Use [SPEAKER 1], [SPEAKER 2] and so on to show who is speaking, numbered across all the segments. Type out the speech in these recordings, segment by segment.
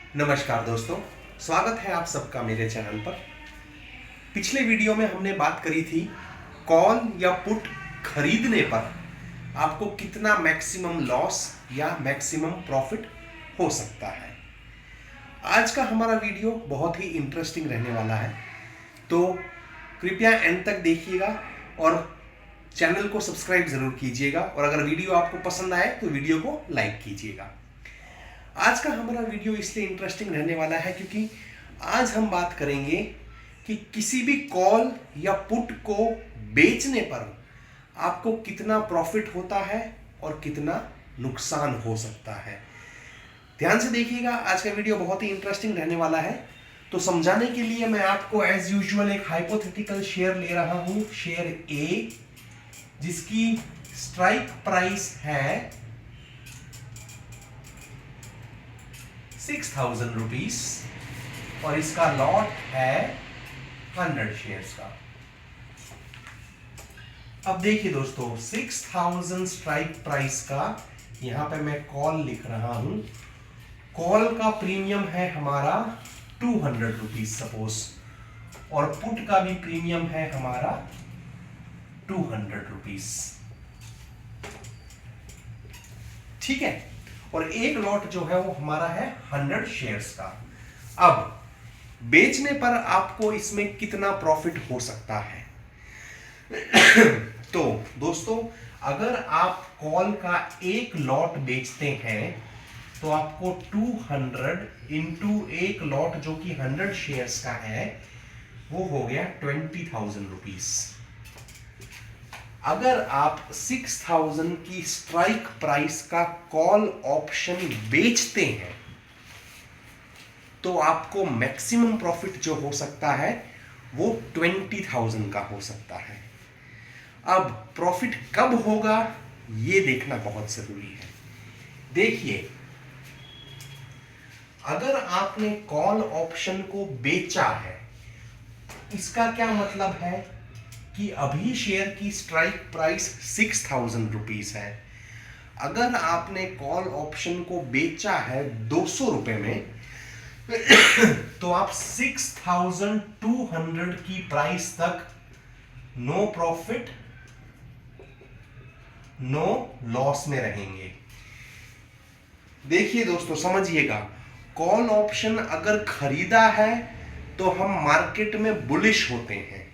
[SPEAKER 1] नमस्कार दोस्तों, स्वागत है आप सबका मेरे चैनल पर। पिछले वीडियो में हमने बात करी थी कॉल या पुट खरीदने पर आपको कितना मैक्सिमम लॉस या मैक्सिमम प्रॉफिट हो सकता है। आज का हमारा वीडियो बहुत ही इंटरेस्टिंग रहने वाला है, तो कृपया एंड तक देखिएगा और चैनल को सब्सक्राइब जरूर कीजिएगा, और अगर वीडियो आपको पसंद आए तो वीडियो को लाइक कीजिएगा। आज का हमारा वीडियो इसलिए इंटरेस्टिंग रहने वाला है क्योंकि आज हम बात करेंगे कि किसी भी कॉल या पुट को बेचने पर आपको कितना प्रॉफिट होता है और कितना नुकसान हो सकता है। ध्यान से देखिएगा, आज का वीडियो बहुत ही इंटरेस्टिंग रहने वाला है। तो समझाने के लिए मैं आपको एज यूजुअल एक हाइपोथेटिकल शेयर ले रहा हूं, शेयर ए, जिसकी स्ट्राइक प्राइस है 6,000 रुपीज और इसका लॉट है 100 शेयर्स का। अब देखिए दोस्तों, 6,000 स्ट्राइक प्राइस का यहां पे मैं कॉल लिख रहा हूं। कॉल का प्रीमियम है हमारा 200 रुपीज सपोज, और पुट का भी प्रीमियम है हमारा 200 रुपीज। ठीक है, और एक लॉट जो है वो हमारा है 100 शेयर्स का। अब बेचने पर आपको इसमें कितना प्रॉफिट हो सकता है? तो दोस्तों, अगर आप कॉल का एक लॉट बेचते हैं तो आपको 200 इंटू एक लॉट जो कि 100 शेयर्स का है वो हो गया 20,000 रुपीज। अगर आप 6,000 की स्ट्राइक प्राइस का कॉल ऑप्शन बेचते हैं तो आपको मैक्सिमम प्रॉफिट जो हो सकता है वो 20,000 का हो सकता है। अब प्रॉफिट कब होगा ये देखना बहुत जरूरी है। देखिए, अगर आपने कॉल ऑप्शन को बेचा है, इसका क्या मतलब है कि अभी शेयर की स्ट्राइक प्राइस 6,000 रुपीज है। अगर आपने कॉल ऑप्शन को बेचा है 200 रुपए में तो आप 6,200 की प्राइस तक नो प्रॉफिट नो लॉस में रहेंगे। देखिए दोस्तों, समझिएगा, कॉल ऑप्शन अगर खरीदा है तो हम मार्केट में बुलिश होते हैं,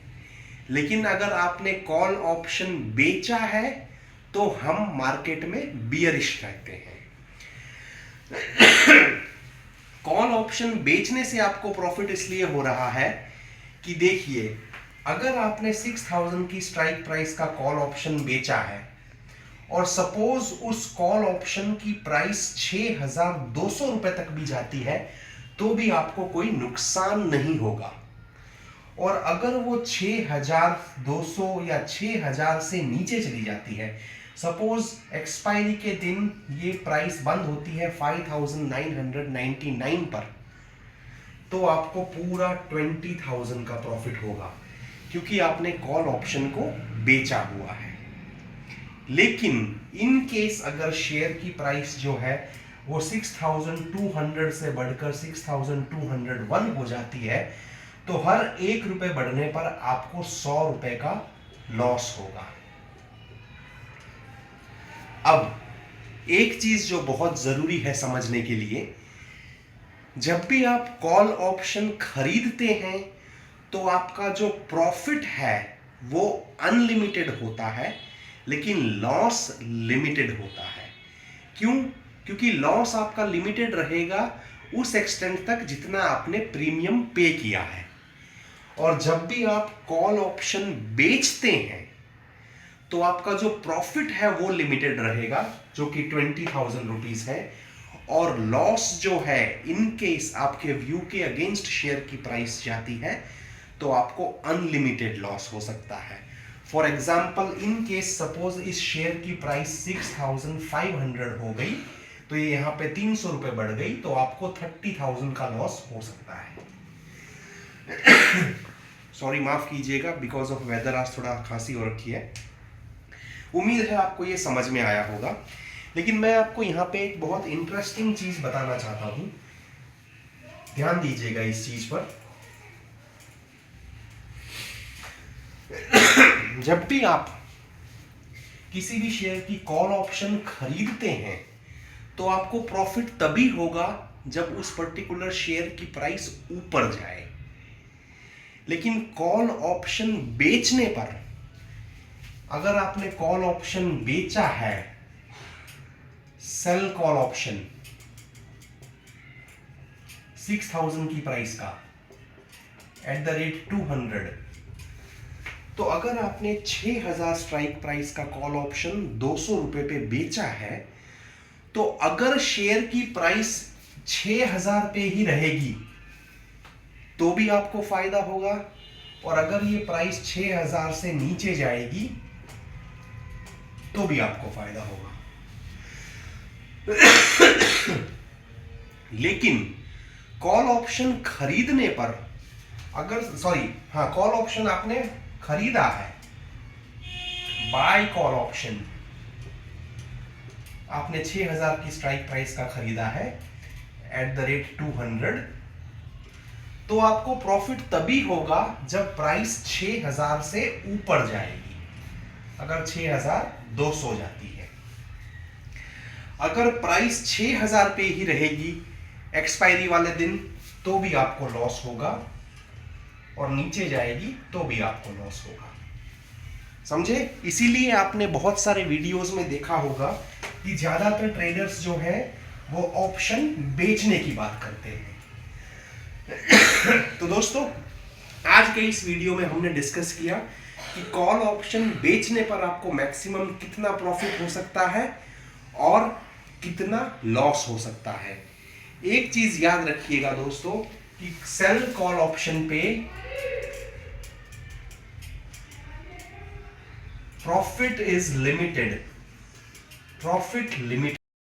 [SPEAKER 1] लेकिन अगर आपने कॉल ऑप्शन बेचा है तो हम मार्केट में बियरिश रहते हैं। कॉल ऑप्शन बेचने से आपको प्रॉफिट इसलिए हो रहा है कि देखिए, अगर आपने 6,000 की स्ट्राइक प्राइस का कॉल ऑप्शन बेचा है और सपोज उस कॉल ऑप्शन की प्राइस 6,200 रुपए तक भी जाती है तो भी आपको कोई नुकसान नहीं होगा। और अगर वो 6,200 या 6,000 से नीचे चली जाती है, सपोज एक्सपायरी के दिन ये प्राइस बंद होती है 5,999 पर, तो आपको पूरा 20,000 का प्रॉफिट होगा क्योंकि आपने कॉल ऑप्शन को बेचा हुआ है। लेकिन इन केस अगर शेयर की प्राइस जो है वो 6,200 से बढ़कर 6,201 हो जाती है तो हर 1 रुपए बढ़ने पर आपको 100 रुपए का लॉस होगा। अब एक चीज जो बहुत जरूरी है समझने के लिए, जब भी आप कॉल ऑप्शन खरीदते हैं तो आपका जो प्रॉफिट है वो अनलिमिटेड होता है, लेकिन लॉस लिमिटेड होता है। क्यों? क्योंकि लॉस आपका लिमिटेड रहेगा उस एक्सटेंट तक जितना आपने प्रीमियम पे किया है। और जब भी आप कॉल ऑप्शन बेचते हैं तो आपका जो प्रॉफिट है वो लिमिटेड रहेगा जो कि 20,000 रुपीज है, और लॉस जो है इन केस आपके व्यू के अगेंस्ट शेयर की प्राइस जाती है तो आपको अनलिमिटेड लॉस हो सकता है। For example, in case suppose इस शेयर की प्राइस 6,500 हो गई तो ये यहां पे 300 रुपए बढ़ गई तो आपको 30,000 का लॉस हो सकता है। सॉरी, माफ कीजिएगा, बिकॉज ऑफ वेदर आज थोड़ा खांसी हो रखी है। उम्मीद है आपको ये समझ में आया होगा। लेकिन मैं आपको यहाँ पे एक बहुत इंटरेस्टिंग चीज बताना चाहता हूँ ध्यान दीजिएगा इस चीज पर। जब भी आप किसी भी शेयर की कॉल ऑप्शन खरीदते हैं तो आपको प्रॉफिट तभी होगा जब उस पर्टिकुलर शेयर की प्राइस ऊपर जाए। लेकिन कॉल ऑप्शन बेचने पर, अगर आपने कॉल ऑप्शन बेचा है, सेल कॉल ऑप्शन 6000 की प्राइस का @200, तो अगर आपने 6000 स्ट्राइक प्राइस का कॉल ऑप्शन 200 रुपए पे बेचा है, तो अगर शेयर की प्राइस 6000 पे ही रहेगी तो भी आपको फायदा होगा, और अगर ये प्राइस 6000 से नीचे जाएगी तो भी आपको फायदा होगा। लेकिन कॉल ऑप्शन खरीदने पर, कॉल ऑप्शन आपने खरीदा है, बाय कॉल ऑप्शन आपने 6000 की स्ट्राइक प्राइस का खरीदा है @200, तो आपको प्रॉफिट तभी होगा जब प्राइस 6000 से ऊपर जाएगी। अगर 6200 जाती है, अगर प्राइस 6000 पे ही रहेगी एक्सपायरी वाले दिन तो भी आपको लॉस होगा, और नीचे जाएगी तो भी आपको लॉस होगा। समझे? इसीलिए आपने बहुत सारे वीडियोस में देखा होगा कि ज्यादातर ट्रेडर्स जो है वो ऑप्शन बेचने की बात करते हैं। तो दोस्तों, आज के इस वीडियो में हमने डिस्कस किया कि कॉल ऑप्शन बेचने पर आपको मैक्सिमम कितना प्रॉफिट हो सकता है और कितना लॉस हो सकता है। एक चीज याद रखिएगा दोस्तों कि सेल कॉल ऑप्शन पे profit is limited, profit limited.